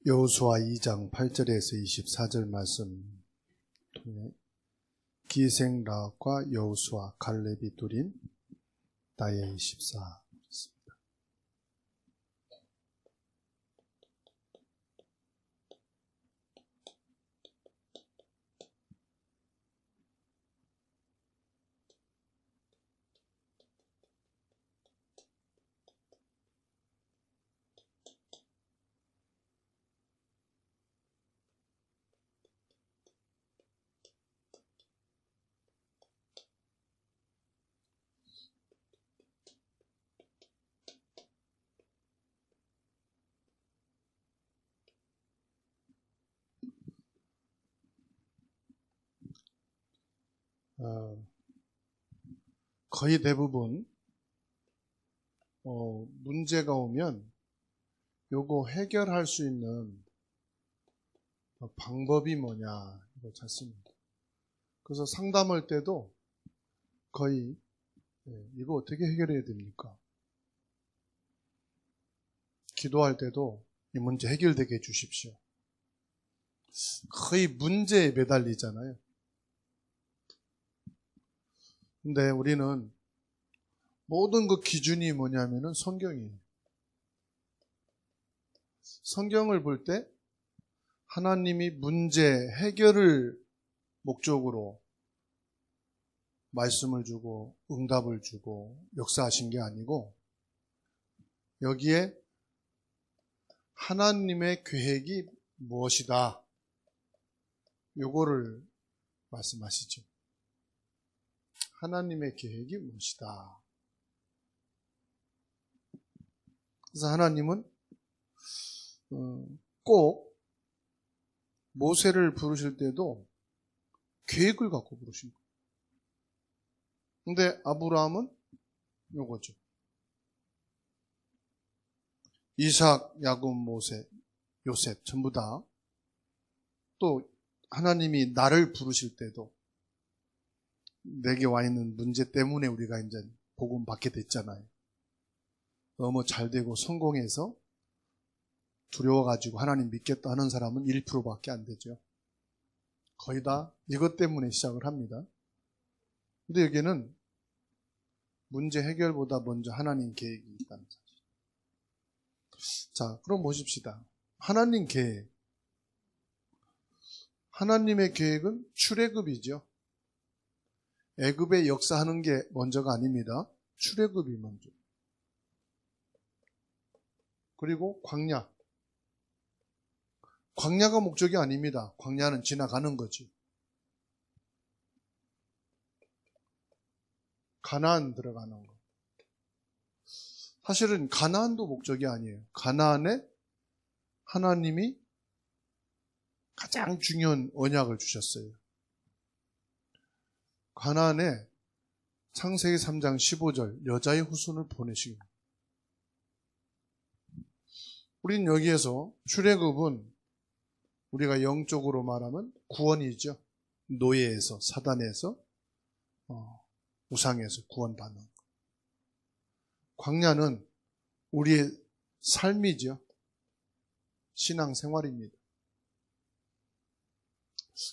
여호수아 2장 8절에서 24절 말씀 통해 기생 라합과 여호수아 갈렙이 둘인 나의 14. 거의 대부분 문제가 오면 요거 해결할 수 있는 방법이 뭐냐 이거 찾습니다. 그래서 상담할 때도 거의 이거 어떻게 해결해야 됩니까? 기도할 때도 이 문제 해결되게 해주십시오. 거의 문제에 매달리잖아요. 근데 우리는 모든 그 기준이 뭐냐면은 성경이에요. 성경을 볼 때 하나님이 문제 해결을 목적으로 말씀을 주고 응답을 주고 역사하신 게 아니고 여기에 하나님의 계획이 무엇이다. 요거를 말씀하시죠. 하나님의 계획이 무엇이다. 그래서 하나님은 꼭 모세를 부르실 때도 계획을 갖고 부르신 거예요. 근데 아브라함은 요거죠. 이삭, 야곱, 모세, 요셉 전부 다 또 하나님이 나를 부르실 때도 내게 와 있는 문제 때문에 우리가 이제 복음 받게 됐잖아요. 너무 잘 되고 성공해서 두려워가지고 하나님 믿겠다 하는 사람은 1%밖에 안 되죠. 거의 다 이것 때문에 시작을 합니다. 근데 여기는 문제 해결보다 먼저 하나님 계획이 있다는 사실. 자, 그럼 보십시다. 하나님 계획. 하나님의 계획은 출애굽이죠. 애굽의 역사하는 게 먼저가 아닙니다. 출애굽이 먼저. 그리고 광야. 광야가 목적이 아닙니다. 광야는 지나가는 거지. 가나안 들어가는 거. 사실은 가나안도 목적이 아니에요. 가나안에 하나님이 가장 중요한 언약을 주셨어요. 가나안에 창세기 3장 15절 여자의 후손을 보내시고 우린 여기에서 출애굽은 우리가 영적으로 말하면 구원이죠. 노예에서 사단에서 우상에서 구원받는 것. 광야는 우리의 삶이죠. 신앙생활입니다.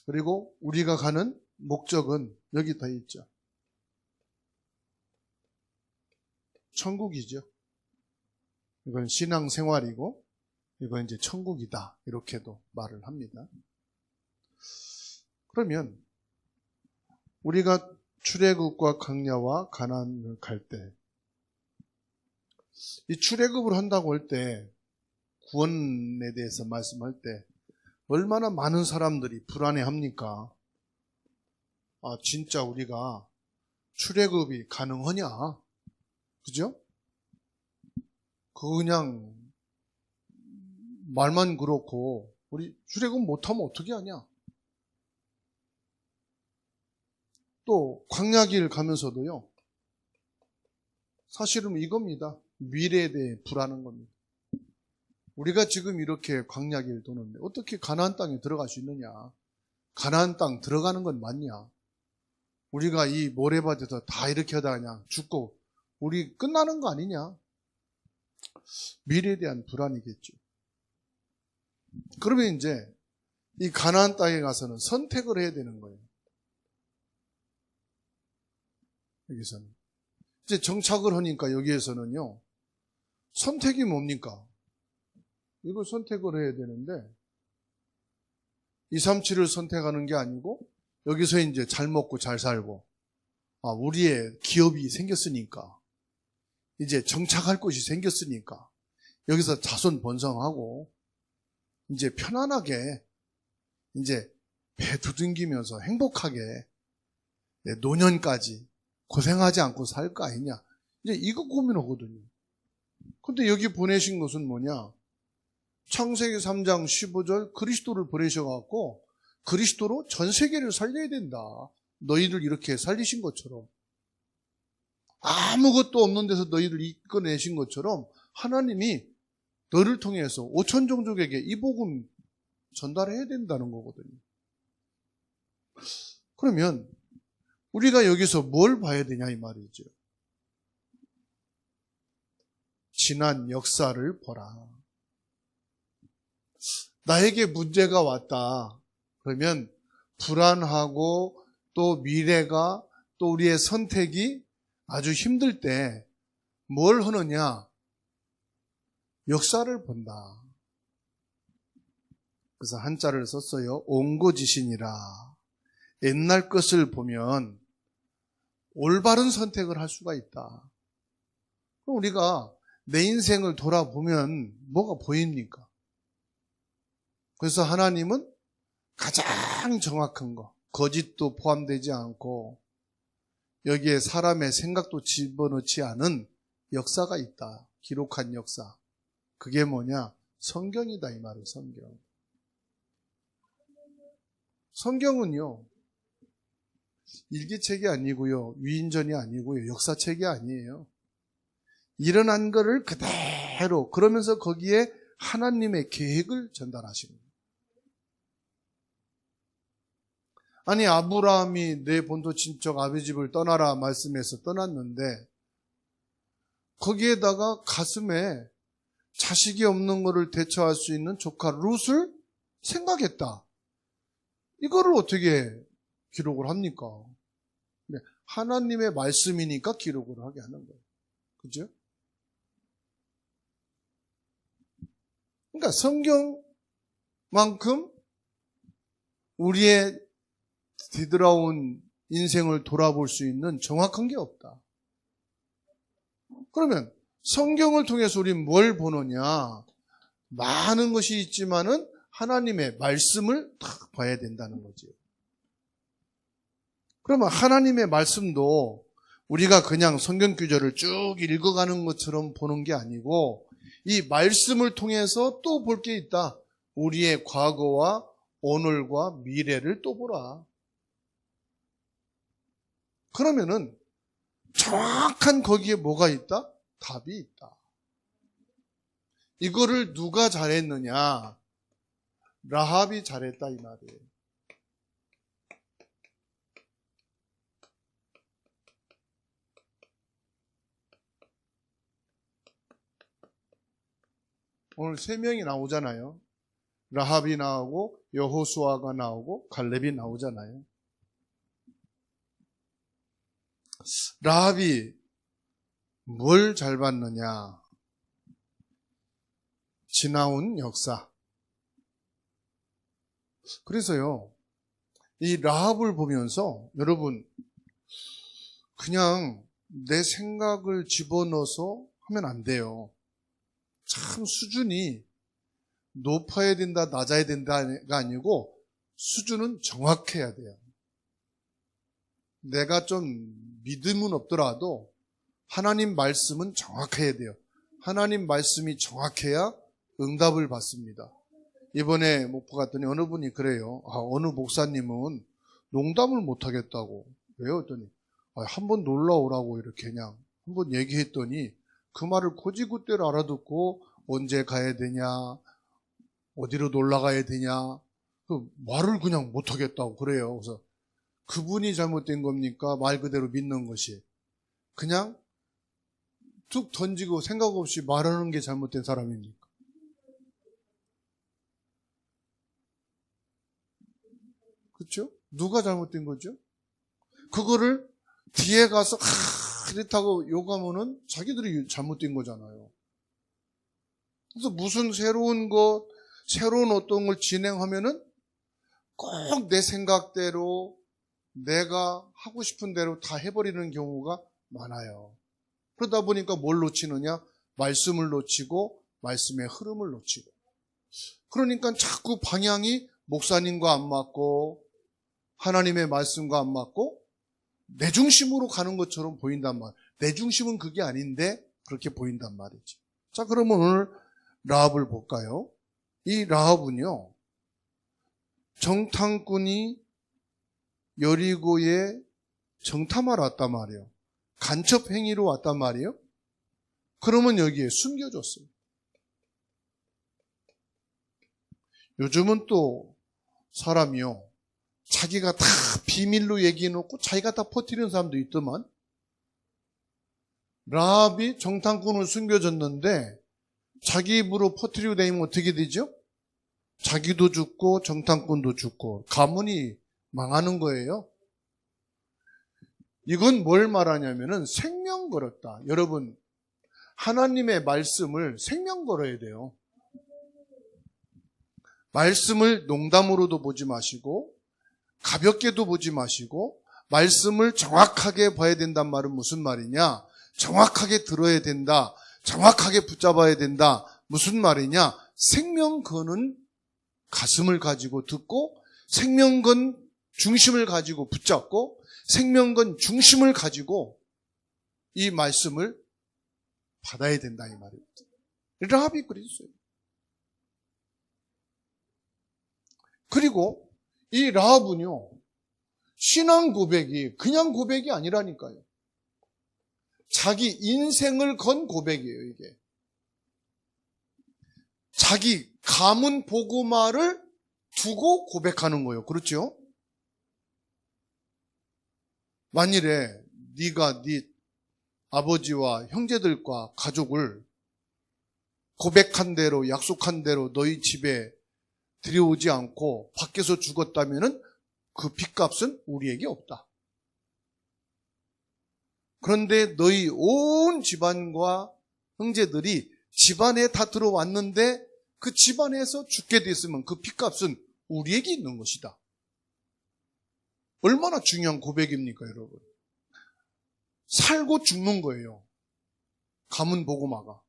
그리고 우리가 가는 목적은 여기 더 있죠. 천국이죠. 이건 신앙생활이고 이건 이제 천국이다. 이렇게도 말을 합니다. 그러면 우리가 출애굽과 광야와 가나안을 갈 때 이 출애굽을 한다고 할 때 구원에 대해서 말씀할 때 얼마나 많은 사람들이 불안해합니까? 아, 진짜 우리가 출애굽이 가능하냐? 그죠? 그거 그냥 말만 그렇고 우리 출애굽 못하면 어떻게 하냐? 또 광야길 가면서도요. 사실은 이겁니다. 미래에 대해 불안한 겁니다. 우리가 지금 이렇게 광야길 도는데 어떻게 가나안 땅에 들어갈 수 있느냐? 가나안 땅 들어가는 건 맞냐? 우리가 이 모래밭에서 다 이렇게 하다가 그냥 죽고 우리 끝나는 거 아니냐? 미래에 대한 불안이겠죠. 그러면 이제 이 가나안 땅에 가서는 선택을 해야 되는 거예요. 여기서는. 이제 정착을 하니까 여기에서는요, 선택이 뭡니까? 이걸 선택을 해야 되는데, 237을 선택하는 게 아니고, 여기서 이제 잘 먹고 잘 살고, 우리의 기업이 생겼으니까, 이제 정착할 곳이 생겼으니까, 여기서 자손 번성하고, 이제 편안하게, 이제 배 두둥기면서 행복하게, 노년까지 고생하지 않고 살 거 아니냐. 이제 이거 고민하거든요. 근데 여기 보내신 것은 뭐냐? 창세기 3장 15절 그리스도를 보내셔갖고 그리스도로 전 세계를 살려야 된다. 너희를 이렇게 살리신 것처럼. 아무것도 없는 데서 너희를 이끌어내신 것처럼 하나님이 너를 통해서 5천 종족에게 이 복음 전달해야 된다는 거거든요. 그러면 우리가 여기서 뭘 봐야 되냐 이 말이죠. 지난 역사를 보라. 나에게 문제가 왔다. 그러면 불안하고 또 미래가 또 우리의 선택이 아주 힘들 때 뭘 하느냐? 역사를 본다. 그래서 한자를 썼어요. 옹고지신이라. 옛날 것을 보면 올바른 선택을 할 수가 있다. 그럼 우리가 내 인생을 돌아보면 뭐가 보입니까? 그래서 하나님은 가장 정확한 거, 거짓도 포함되지 않고 여기에 사람의 생각도 집어넣지 않은 역사가 있다. 기록한 역사. 그게 뭐냐? 성경이다 이 말은 성경. 성경은요. 일기책이 아니고요. 위인전이 아니고요. 역사책이 아니에요. 일어난 거를 그대로 그러면서 거기에 하나님의 계획을 전달하시는 거예요. 아니 아브라함이 내 본토 친척 아비 집을 떠나라 말씀해서 떠났는데 거기에다가 가슴에 자식이 없는 것을 대처할 수 있는 조카 룻을 생각했다. 이거를 어떻게 기록을 합니까? 하나님의 말씀이니까 기록을 하게 하는 거예요. 그죠? 그러니까 성경만큼 우리의 뒤돌아온 인생을 돌아볼 수 있는 정확한 게 없다. 그러면 성경을 통해서 우리는 뭘 보느냐? 많은 것이 있지만은 하나님의 말씀을 딱 봐야 된다는 거죠. 그러면 하나님의 말씀도 우리가 그냥 성경 구절을 쭉 읽어가는 것처럼 보는 게 아니고 이 말씀을 통해서 또 볼 게 있다. 우리의 과거와 오늘과 미래를 또 보라. 그러면은 정확한 거기에 뭐가 있다? 답이 있다. 이거를 누가 잘했느냐? 라합이 잘했다 이 말이에요. 오늘 3명이 나오잖아요. 라합이 나오고 여호수아가 나오고 갈렙이 나오잖아요. 라합이 뭘 잘 봤느냐? 지나온 역사. 그래서요, 이 라합을 보면서 여러분 그냥 내 생각을 집어넣어서 하면 안 돼요. 참 수준이 높아야 된다, 낮아야 된다가 아니고 수준은 정확해야 돼요. 내가 좀 믿음은 없더라도 하나님 말씀은 정확해야 돼요. 하나님 말씀이 정확해야 응답을 받습니다. 이번에 목포 갔더니 어느 분이 그래요. 어느 목사님은 농담을 못하겠다고. 왜요? 했더니 한번 놀러 오라고 이렇게 그냥 한번 얘기했더니 그 말을 고지굿대로 알아듣고 언제 가야 되냐, 어디로 놀러 가야 되냐, 그 말을 그냥 못하겠다고 그래요. 그래서 그분이 잘못된 겁니까? 말 그대로 믿는 것이. 그냥 툭 던지고 생각 없이 말하는 게 잘못된 사람입니까? 그렇죠? 누가 잘못된 거죠? 그거를 뒤에 가서 이렇다고 욕하면은 자기들이 잘못된 거잖아요. 그래서 무슨 새로운 어떤 걸 진행하면은 꼭 내 생각대로 내가 하고 싶은 대로 다 해버리는 경우가 많아요. 그러다 보니까 뭘 놓치느냐? 말씀을 놓치고 말씀의 흐름을 놓치고. 그러니까 자꾸 방향이 목사님과 안 맞고 하나님의 말씀과 안 맞고 내 중심으로 가는 것처럼 보인단 말이에요. 내 중심은 그게 아닌데 그렇게 보인단 말이죠. 자, 그러면 오늘 라합을 볼까요? 이 라합은요, 정탐꾼이 여리고에 정탐하러 왔단 말이에요. 간첩 행위로 왔단 말이에요. 그러면 여기에 숨겨줬어요. 요즘은 또 사람이요, 자기가 다 비밀로 얘기해놓고 자기가 다 퍼뜨리는 사람도 있더만. 라합이 정탐꾼을 숨겨줬는데 자기 입으로 퍼뜨리고 다니면 어떻게 되죠? 자기도 죽고 정탐꾼도 죽고 가문이 망하는 거예요. 이건 뭘 말하냐면은 생명 걸었다. 여러분, 하나님의 말씀을 생명 걸어야 돼요. 말씀을 농담으로도 보지 마시고 가볍게도 보지 마시고 말씀을 정확하게 봐야 된단 말은 무슨 말이냐? 정확하게 들어야 된다. 정확하게 붙잡아야 된다. 무슨 말이냐? 생명 거는 가슴을 가지고 듣고 생명 건 중심을 가지고 붙잡고 생명 건 중심을 가지고 이 말씀을 받아야 된다 이 말입니다. 라합이 그랬어요. 그리고 이 라합은요, 신앙 고백이 그냥 고백이 아니라니까요. 자기 인생을 건 고백이에요, 이게. 자기 가문 보고마를 두고 고백하는 거예요. 그렇죠? 만일에 네가 네 아버지와 형제들과 가족을 고백한 대로 약속한 대로 너희 집에 들여오지 않고 밖에서 죽었다면은 그 빚값은 우리에게 없다. 그런데 너희 온 집안과 형제들이 집안에 다 들어왔는데 그 집안에서 죽게 됐으면 그 빚값은 우리에게 있는 것이다. 얼마나 중요한 고백입니까, 여러분? 살고 죽는 거예요. 가문 보고마가.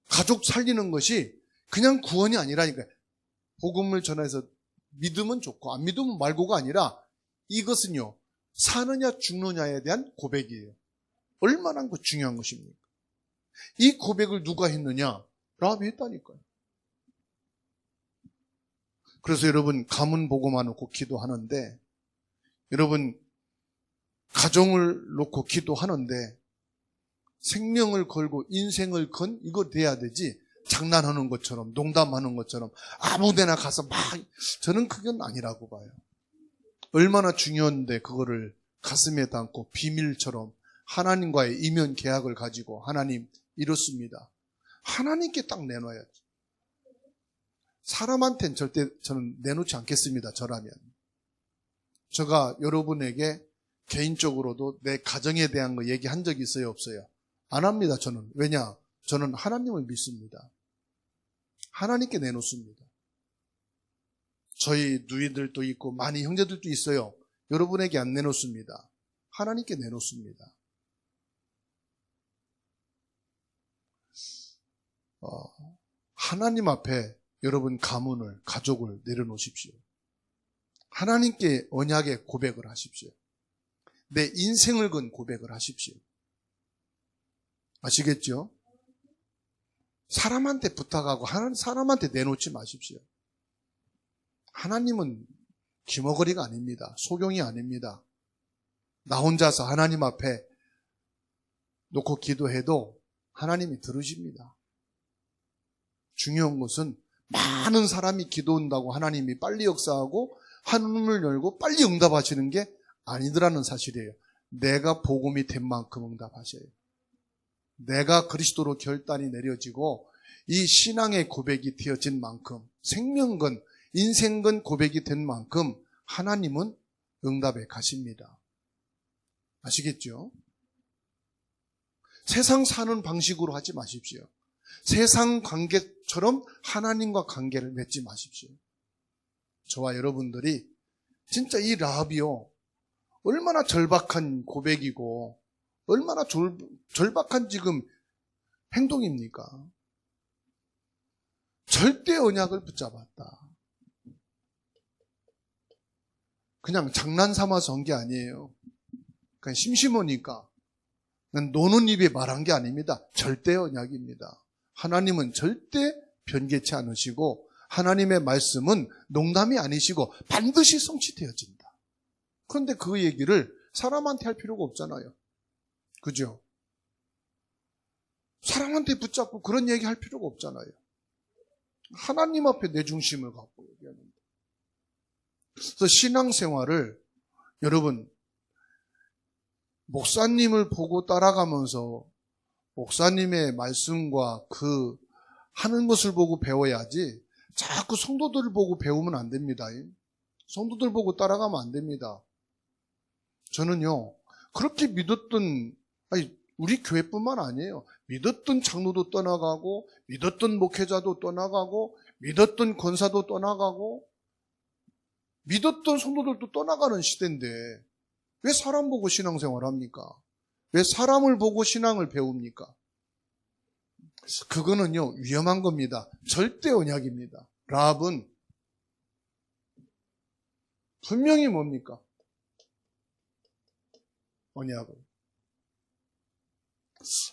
가족 살리는 것이 그냥 구원이 아니라니까요. 복음을 전해서 믿으면 좋고 안 믿으면 말고가 아니라 이것은요, 사느냐 죽느냐에 대한 고백이에요. 얼마나 중요한 것입니까? 이 고백을 누가 했느냐? 라합이 했다니까요. 그래서 여러분 가문 보고만 놓고 기도하는데, 여러분 가정을 놓고 기도하는데 생명을 걸고 인생을 건 이거 돼야 되지, 장난하는 것처럼 농담하는 것처럼 아무데나 가서 막, 저는 그건 아니라고 봐요. 얼마나 중요한데 그거를 가슴에 담고 비밀처럼 하나님과의 이면 계약을 가지고 하나님 이렇습니다. 하나님께 딱 내놔야죠. 사람한테는 절대 저는 내놓지 않겠습니다. 저라면. 제가 여러분에게 개인적으로도 내 가정에 대한 거 얘기한 적이 있어요? 없어요? 안 합니다. 저는. 왜냐? 저는 하나님을 믿습니다. 하나님께 내놓습니다. 저희 누이들도 있고 많이 형제들도 있어요. 여러분에게 안 내놓습니다. 하나님께 내놓습니다. 하나님 앞에 여러분 가문을, 가족을 내려놓으십시오. 하나님께 언약의 고백을 하십시오. 내 인생을 건 고백을 하십시오. 아시겠죠? 사람한테 부탁하고 사람한테 내놓지 마십시오. 하나님은 기머거리가 아닙니다. 소경이 아닙니다. 나 혼자서 하나님 앞에 놓고 기도해도 하나님이 들으십니다. 중요한 것은 많은 사람이 기도한다고 하나님이 빨리 역사하고 하늘을 열고 빨리 응답하시는 게 아니더라는 사실이에요. 내가 복음이 된 만큼 응답하셔요. 내가 그리스도로 결단이 내려지고 이 신앙의 고백이 되어진 만큼 생명건 인생건 고백이 된 만큼 하나님은 응답에 가십니다. 아시겠죠? 세상 사는 방식으로 하지 마십시오. 세상 관계처럼 하나님과 관계를 맺지 마십시오. 저와 여러분들이 진짜 이 라합이요, 얼마나 절박한 고백이고 얼마나 절박한 지금 행동입니까? 절대 언약을 붙잡았다. 그냥 장난 삼아서 한 게 아니에요. 그냥 심심하니까 노는 입에 말한 게 아닙니다. 절대 언약입니다. 하나님은 절대 변개치 않으시고 하나님의 말씀은 농담이 아니시고 반드시 성취되어진다. 그런데 그 얘기를 사람한테 할 필요가 없잖아요. 그죠? 사람한테 붙잡고 그런 얘기 할 필요가 없잖아요. 하나님 앞에 내 중심을 갖고 얘기하는데. 그래서 신앙생활을 여러분 목사님을 보고 따라가면서 목사님의 말씀과 그 하는 것을 보고 배워야지 자꾸 성도들을 보고 배우면 안 됩니다. 성도들 보고 따라가면 안 됩니다. 저는요, 그렇게 믿었던, 우리 교회뿐만 아니에요. 믿었던 장로도 떠나가고, 믿었던 목회자도 떠나가고, 믿었던 권사도 떠나가고, 믿었던 성도들도 떠나가는 시대인데, 왜 사람 보고 신앙생활 합니까? 왜 사람을 보고 신앙을 배웁니까? 그거는요, 위험한 겁니다. 절대 언약입니다. 라합은 분명히 뭡니까? 언약을.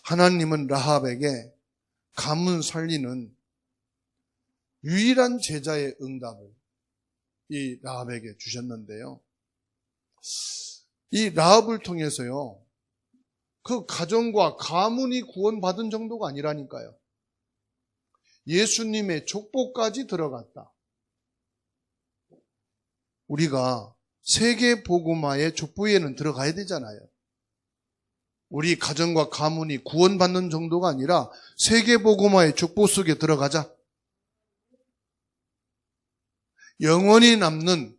하나님은 라합에게 가문 살리는 유일한 제자의 응답을 이 라합에게 주셨는데요. 이 라합을 통해서요, 그 가정과 가문이 구원받은 정도가 아니라니까요. 예수님의 족보까지 들어갔다. 우리가 세계복음화의 족보에는 들어가야 되잖아요. 우리 가정과 가문이 구원받는 정도가 아니라 세계복음화의 족보 속에 들어가자. 영원히 남는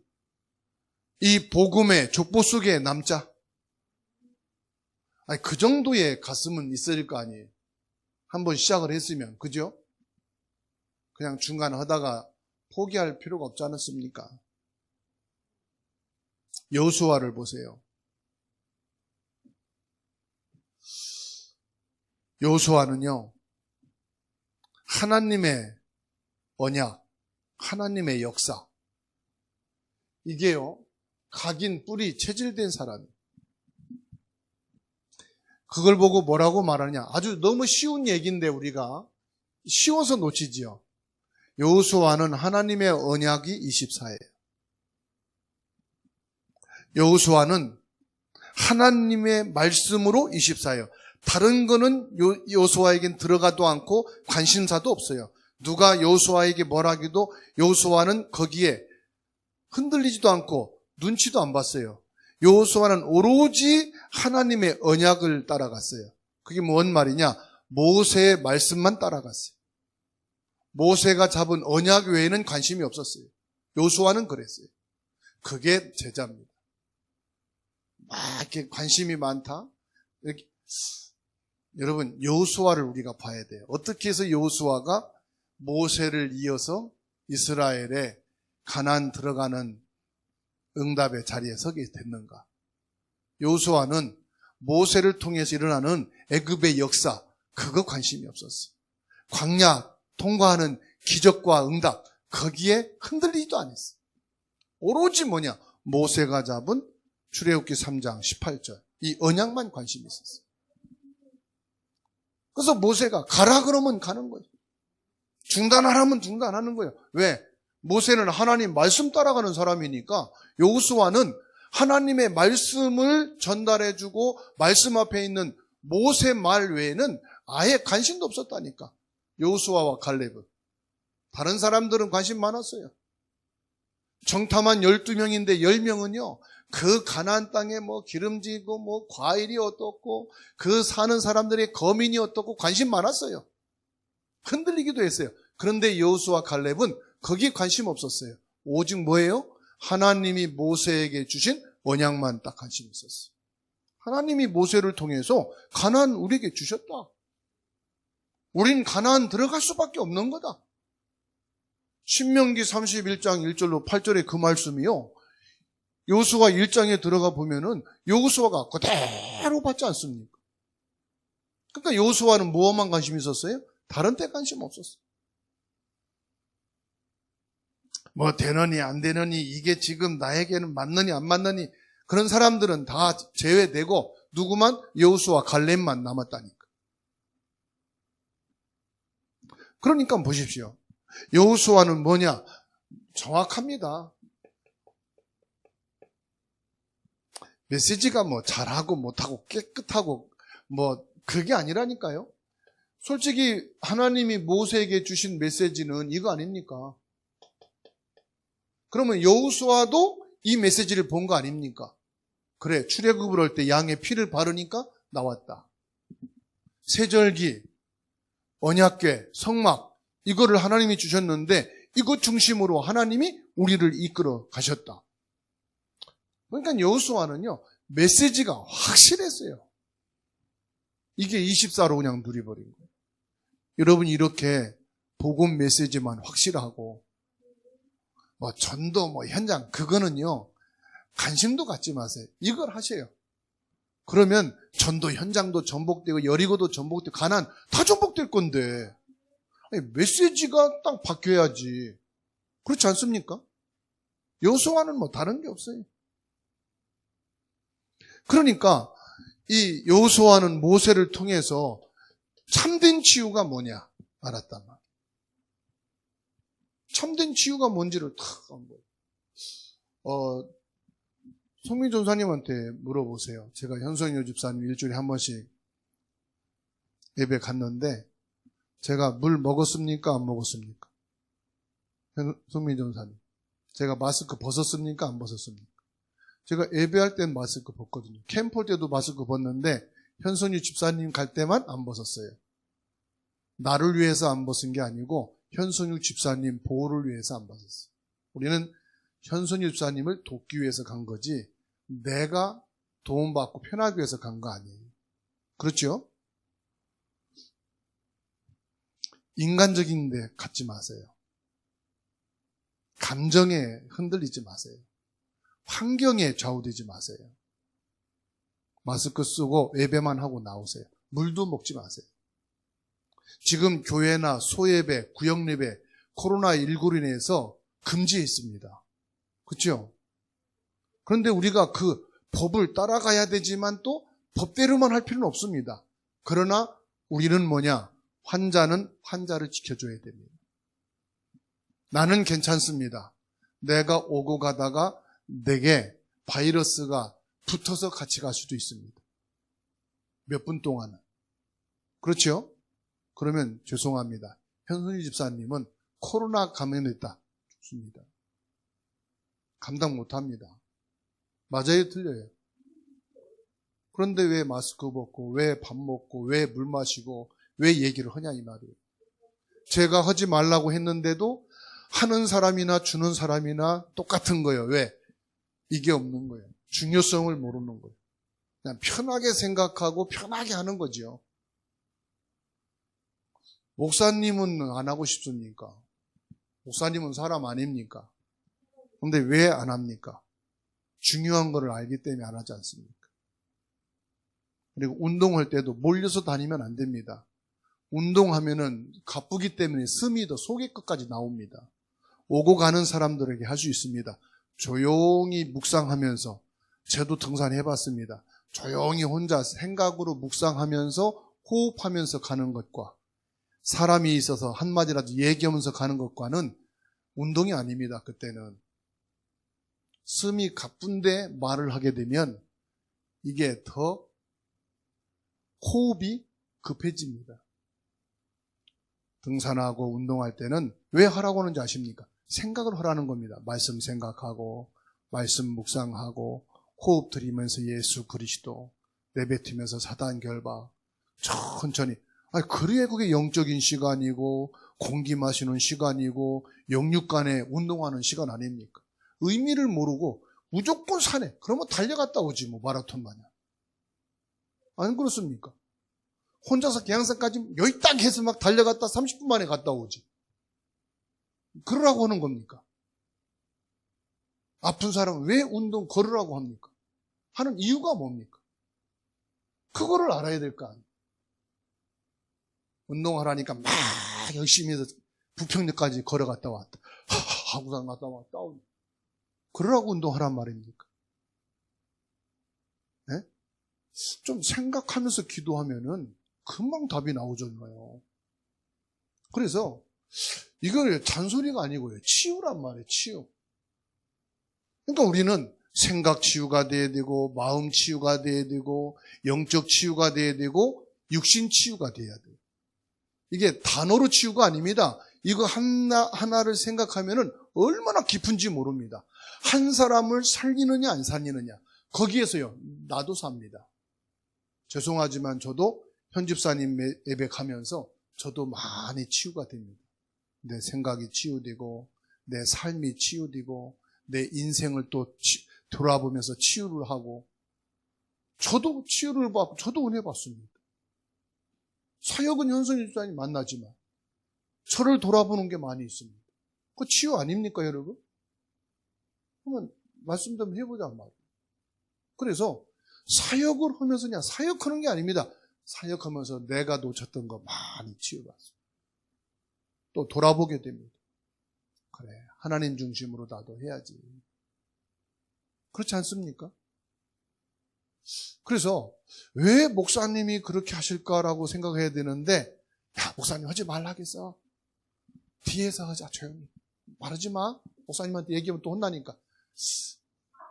이 복음의 족보 속에 남자. 그 정도의 가슴은 있을 거 아니에요. 한번 시작을 했으면, 그죠? 그냥 중간 하다가 포기할 필요가 없지 않았습니까? 여호수아를 보세요. 여호수아는요, 하나님의 언약, 하나님의 역사, 이게요, 각인, 뿌리, 체질된 사람이에요. 그걸 보고 뭐라고 말하냐? 아주 너무 쉬운 얘기인데 우리가 쉬워서 놓치지요. 여호수아는 하나님의 언약이 24예요. 여호수아는 하나님의 말씀으로 24예요. 다른 거는 여호수아에겐 들어가도 않고 관심사도 없어요. 누가 여호수아에게 뭘 하기도 여호수아는 거기에 흔들리지도 않고 눈치도 안 봤어요. 여호수아는 오로지 하나님의 언약을 따라갔어요. 그게 뭔 말이냐? 모세의 말씀만 따라갔어요. 모세가 잡은 언약 외에는 관심이 없었어요. 여호수아는 그랬어요. 그게 제자입니다. 막 이렇게 관심이 많다. 이렇게. 여러분, 여호수아를 우리가 봐야 돼요. 어떻게 해서 여호수아가 모세를 이어서 이스라엘에 가나안 들어가는 응답의 자리에 서게 됐는가? 여호수아는 모세를 통해서 일어나는 애굽의 역사, 그거 관심이 없었어요. 광야 통과하는 기적과 응답, 거기에 흔들리지도 않았어요. 오로지 뭐냐? 모세가 잡은 출애굽기 3장 18절 이 언약만 관심이 있었어요. 그래서 모세가 가라 그러면 가는 거예요. 중단하라면 중단하는 거예요. 왜? 모세는 하나님 말씀 따라가는 사람이니까 여호수아는 하나님의 말씀을 전달해주고 말씀 앞에 있는 모세 말 외에는 아예 관심도 없었다니까. 여호수아와 갈렙은. 다른 사람들은 관심 많았어요. 정탐한 12명인데 10명은요. 그 가나안 땅에 뭐 기름지고 뭐 과일이 어떻고 그 사는 사람들의 거민이 어떻고 관심 많았어요. 흔들리기도 했어요. 그런데 여호수아 갈렙은 거기에 관심 없었어요. 오직 뭐예요? 하나님이 모세에게 주신 언약만 딱 관심이 있었어요. 하나님이 모세를 통해서 가나안 우리에게 주셨다. 우린 가나안 들어갈 수밖에 없는 거다. 신명기 31장 1절로 8절의 그 말씀이요. 여호수아 1장에 들어가 보면은 여호수아가 그대로 받지 않습니까? 그러니까 여호수아는 뭐만 관심이 있었어요? 다른 데 관심 없었어요. 뭐 되느니 안 되느니 이게 지금 나에게는 맞느니 안 맞느니 그런 사람들은 다 제외되고 누구만? 여호수아 갈렙만 남았다니까. 그러니까 보십시오. 여호수아는 뭐냐? 정확합니다. 메시지가 뭐 잘하고 못하고 깨끗하고 뭐 그게 아니라니까요. 솔직히 하나님이 모세에게 주신 메시지는 이거 아닙니까? 그러면 여호수아도 이 메시지를 본 거 아닙니까? 그래, 출애굽을 할 때 양의 피를 바르니까 나왔다. 세절기, 언약궤, 성막 이거를 하나님이 주셨는데 이것 중심으로 하나님이 우리를 이끌어 가셨다. 그러니까 여호수아는요, 메시지가 확실했어요. 이게 24로 그냥 누려버린 거예요. 여러분 이렇게 복음 메시지만 확실하고 뭐 전도 뭐 현장 그거는요 관심도 갖지 마세요. 이걸 하세요. 그러면 전도 현장도 전복되고 여리고도 전복되고 가나안 다 전복될 건데 아니, 메시지가 딱 바뀌어야지. 그렇지 않습니까? 여호수아는 뭐 다른 게 없어요. 그러니까 이 여호수아는 모세를 통해서 참된 치유가 뭐냐 알았단 말이에요. 참된 치유가 뭔지를 탁 한 거예요. 송민 전사님한테 물어보세요. 제가 현성유 집사님 일주일에 한 번씩 예배 갔는데 제가 물 먹었습니까? 안 먹었습니까? 송민 전사님. 제가 마스크 벗었습니까? 안 벗었습니까? 제가 예배할 땐 마스크 벗거든요. 캠프 올 때도 마스크 벗는데 현성유 집사님 갈 때만 안 벗었어요. 나를 위해서 안 벗은 게 아니고 현성유 집사님 보호를 위해서 안 벗었어요. 우리는 현성유 집사님을 돕기 위해서 간 거지 내가 도움받고 편하기 위해서 간 거 아니에요. 그렇죠? 인간적인 데 갖지 마세요. 감정에 흔들리지 마세요. 환경에 좌우되지 마세요. 마스크 쓰고 예배만 하고 나오세요. 물도 먹지 마세요. 지금 교회나 소예배, 구역예배, 코로나19로 인해서 금지했습니다. 그렇죠? 그런데 우리가 그 법을 따라가야 되지만 또 법대로만 할 필요는 없습니다. 그러나 우리는 뭐냐? 환자는 환자를 지켜줘야 됩니다. 나는 괜찮습니다. 내가 오고 가다가 내게 바이러스가 붙어서 같이 갈 수도 있습니다. 몇 분 동안은. 그렇죠? 그러면 죄송합니다. 현순희 집사님은 코로나 감염했다. 죽습니다. 감당 못합니다. 맞아요? 틀려요? 그런데 왜 마스크 벗고 왜 밥 먹고 왜 물 마시고 왜 얘기를 하냐 이 말이에요. 제가 하지 말라고 했는데도 하는 사람이나 주는 사람이나 똑같은 거예요. 왜? 이게 없는 거예요. 중요성을 모르는 거예요. 그냥 편하게 생각하고 편하게 하는 거죠. 목사님은 안 하고 싶습니까? 목사님은 사람 아닙니까? 그런데 왜 안 합니까? 중요한 거를 알기 때문에 안 하지 않습니까? 그리고 운동할 때도 몰려서 다니면 안 됩니다. 운동하면은 가쁘기 때문에 숨이 더 속의 끝까지 나옵니다. 오고 가는 사람들에게 할 수 있습니다. 조용히 묵상하면서, 저도 등산해봤습니다. 조용히 혼자 생각으로 묵상하면서 호흡하면서 가는 것과 사람이 있어서 한마디라도 얘기하면서 가는 것과는 운동이 아닙니다. 그때는 숨이 가쁜데 말을 하게 되면 이게 더 호흡이 급해집니다. 등산하고 운동할 때는 왜 하라고 하는지 아십니까? 생각을 하라는 겁니다. 말씀 생각하고 말씀 묵상하고 호흡 들이면서 예수 그리스도 내뱉으면서 사단 결박 천천히. 아니 그래야 그게 영적인 시간이고 공기 마시는 시간이고 영육 간에 운동하는 시간 아닙니까? 의미를 모르고 무조건 산에, 그러면 달려갔다 오지 뭐 마라톤 마냥. 안 그렇습니까? 혼자서 계양산까지 여기 딱 해서 막 달려갔다 30분 만에 갔다 오지. 그러라고 하는 겁니까? 아픈 사람은 왜 운동 걸으라고 합니까? 하는 이유가 뭡니까? 그거를 알아야 될 거 아니에요. 운동하라니까 막 열심히 해서 부평역까지 걸어갔다 왔다. 하구산 갔다 왔다. 그러라고 운동하란 말입니까? 네? 좀 생각하면서 기도하면은 금방 답이 나오잖아요. 그래서 이걸 잔소리가 아니고요. 치유란 말이에요. 치유. 그러니까 우리는 생각 치유가 돼야 되고 마음 치유가 돼야 되고 영적 치유가 돼야 되고 육신 치유가 돼야 돼요. 이게 단어로 치유가 아닙니다. 이거 하나를 생각하면은 얼마나 깊은지 모릅니다. 한 사람을 살리느냐 안 살리느냐 거기에서요 나도 삽니다. 죄송하지만 저도 현집사님 예배 가면서 저도 많이 치유가 됩니다. 내 생각이 치유되고 내 삶이 치유되고 내 인생을 또 돌아보면서 치유를 하고 저도 치유를 받고 저도 은혜 받습니다. 사역은 현선희 집사님 만나지만 저를 돌아보는 게 많이 있습니다. 그 치유 아닙니까 여러분? 그러면 말씀 좀 해보자 말이에요. 그래서 사역을 하면서 그냥 사역하는 게 아닙니다. 사역하면서 내가 놓쳤던 거 많이 치유받습니다. 또 돌아보게 됩니다. 그래, 하나님 중심으로 나도 해야지. 그렇지 않습니까? 그래서 왜 목사님이 그렇게 하실까라고 생각해야 되는데, 야, 목사님 하지 말라겠어. 뒤에서 하자, 조용히. 말하지 마. 목사님한테 얘기하면 또 혼나니까.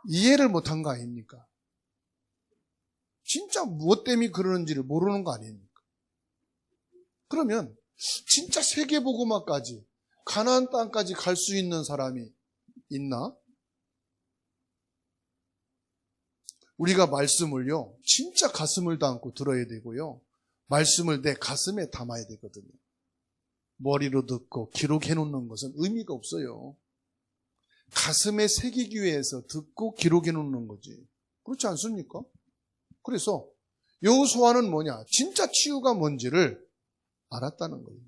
이해를 못한 거 아닙니까? 진짜 무엇 때문에 그러는지를 모르는 거 아닙니까? 그러면 진짜 세계복음화까지 가나안 땅까지 갈 수 있는 사람이 있나? 우리가 말씀을요 진짜 가슴을 담고 들어야 되고요 말씀을 내 가슴에 담아야 되거든요. 머리로 듣고 기록해 놓는 것은 의미가 없어요. 가슴에 새기기 위해서 듣고 기록해 놓는 거지. 그렇지 않습니까? 그래서 여호수아는 뭐냐? 진짜 치유가 뭔지를 알았다는 거예요.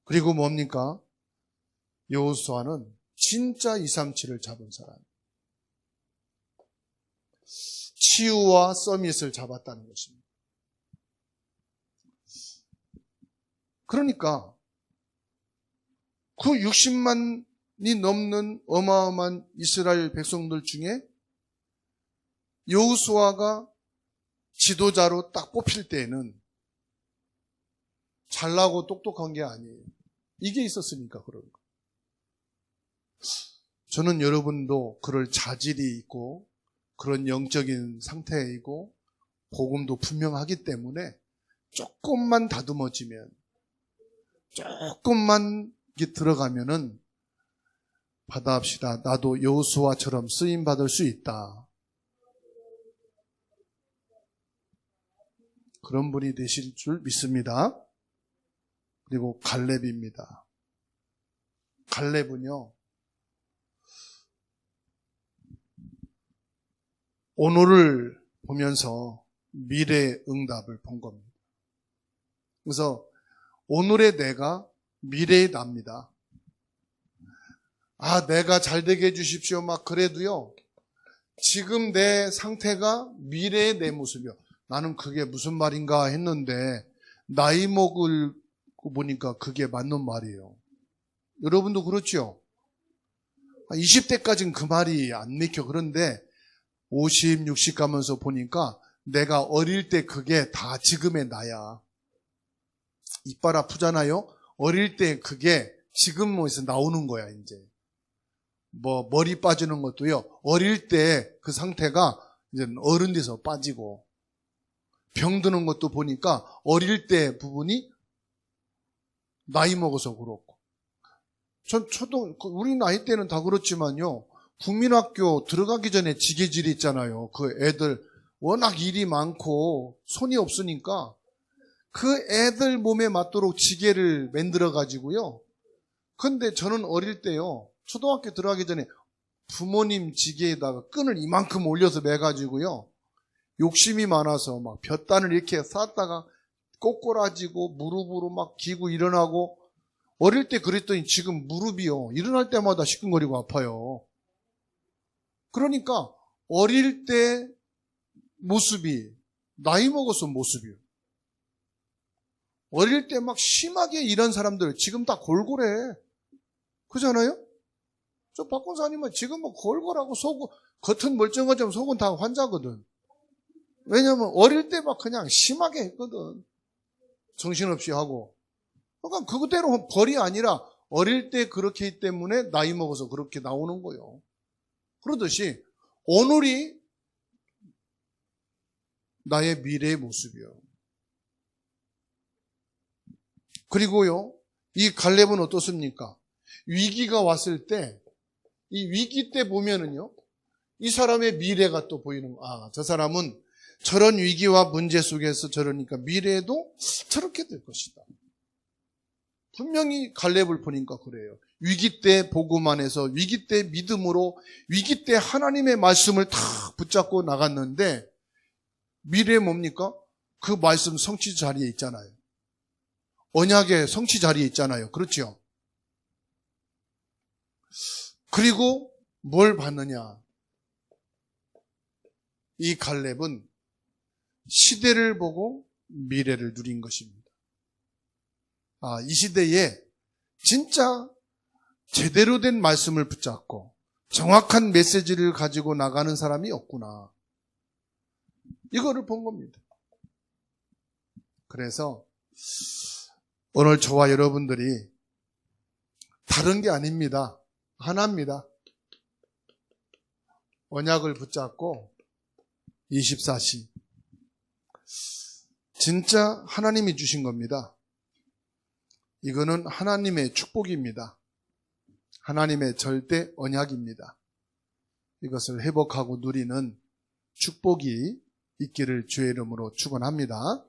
그리고 뭡니까? 여호수아는 진짜 237을 잡은 사람. 치유와 서밋을 잡았다는 것입니다. 그러니까 그 60만이 넘는 어마어마한 이스라엘 백성들 중에 여호수아가 지도자로 딱 뽑힐 때에는 잘나고 똑똑한 게 아니에요. 이게 있었으니까 그런 거. 저는 여러분도 그럴 자질이 있고 그런 영적인 상태이고 복음도 분명하기 때문에 조금만 다듬어지면 조금만 들어가면은 받아합시다. 나도 여호수아처럼 쓰임 받을 수 있다. 그런 분이 되실 줄 믿습니다. 그리고 갈렙입니다. 갈렙은요 오늘을 보면서 미래의 응답을 본 겁니다. 그래서 오늘의 내가 미래의 납니다. 아, 내가 잘 되게 해주십시오. 막 그래도요, 지금 내 상태가 미래의 내 모습이요. 나는 그게 무슨 말인가 했는데, 나이 먹을 보니까 그게 맞는 말이에요. 여러분도 그렇죠? 20대까지는 그 말이 안 믿겨. 그런데 50, 60 가면서 보니까 내가 어릴 때 그게 다 지금의 나야. 이빨 아프잖아요? 어릴 때 그게 지금 뭐에서 나오는 거야, 이제. 뭐, 머리 빠지는 것도요, 어릴 때 그 상태가 이제 어른 돼서 빠지고, 병 드는 것도 보니까 어릴 때 부분이 나이 먹어서 그렇고. 우리 나이 때는 다 그렇지만요, 국민학교 들어가기 전에 지게질 있잖아요. 그 애들 워낙 일이 많고 손이 없으니까 그 애들 몸에 맞도록 지게를 만들어 가지고요. 근데 저는 어릴 때요, 초등학교 들어가기 전에 부모님 지게에다가 끈을 이만큼 올려서 매가지고요, 욕심이 많아서 막 볕단을 이렇게 쌓다가 꼬꼬라지고 무릎으로 막 기고 일어나고, 어릴 때 그랬더니 지금 무릎이요, 일어날 때마다 시큰거리고 아파요. 그러니까 어릴 때 모습이 나이 먹어서 모습이요. 어릴 때 막 심하게 이런 사람들 지금 다 골골해. 그잖아요? 저 박권사님은 지금 뭐 골골하고 겉은 멀쩡하지만 속은 다 환자거든. 왜냐면 어릴 때 막 그냥 심하게 했거든. 정신없이 하고. 그러니까 그대로 벌이 아니라 어릴 때 그렇게 했기 때문에 나이 먹어서 그렇게 나오는 거예요. 그러듯이 오늘이 나의 미래의 모습이요. 그리고요, 이 갈렙은 어떻습니까? 위기가 왔을 때, 이 위기 때 보면은요, 이 사람의 미래가 또 보이는 거. 아, 저 사람은 저런 위기와 문제 속에서 저러니까 미래에도 저렇게 될 것이다. 분명히 갈렙을 보니까 그래요. 위기 때 복음 안에서, 위기 때 믿음으로, 위기 때 하나님의 말씀을 다 붙잡고 나갔는데, 미래에 뭡니까? 그 말씀 성취 자리에 있잖아요. 언약의 성취 자리에 있잖아요. 그렇죠? 그리고 뭘 봤느냐? 이 갈렙은 시대를 보고 미래를 누린 것입니다. 아, 이 시대에 진짜 제대로 된 말씀을 붙잡고 정확한 메시지를 가지고 나가는 사람이 없구나. 이거를 본 겁니다. 그래서 오늘 저와 여러분들이 다른 게 아닙니다. 하나입니다. 언약을 붙잡고 24시. 진짜 하나님이 주신 겁니다. 이거는 하나님의 축복입니다. 하나님의 절대 언약입니다. 이것을 회복하고 누리는 축복이 있기를 주의 이름으로 축원합니다.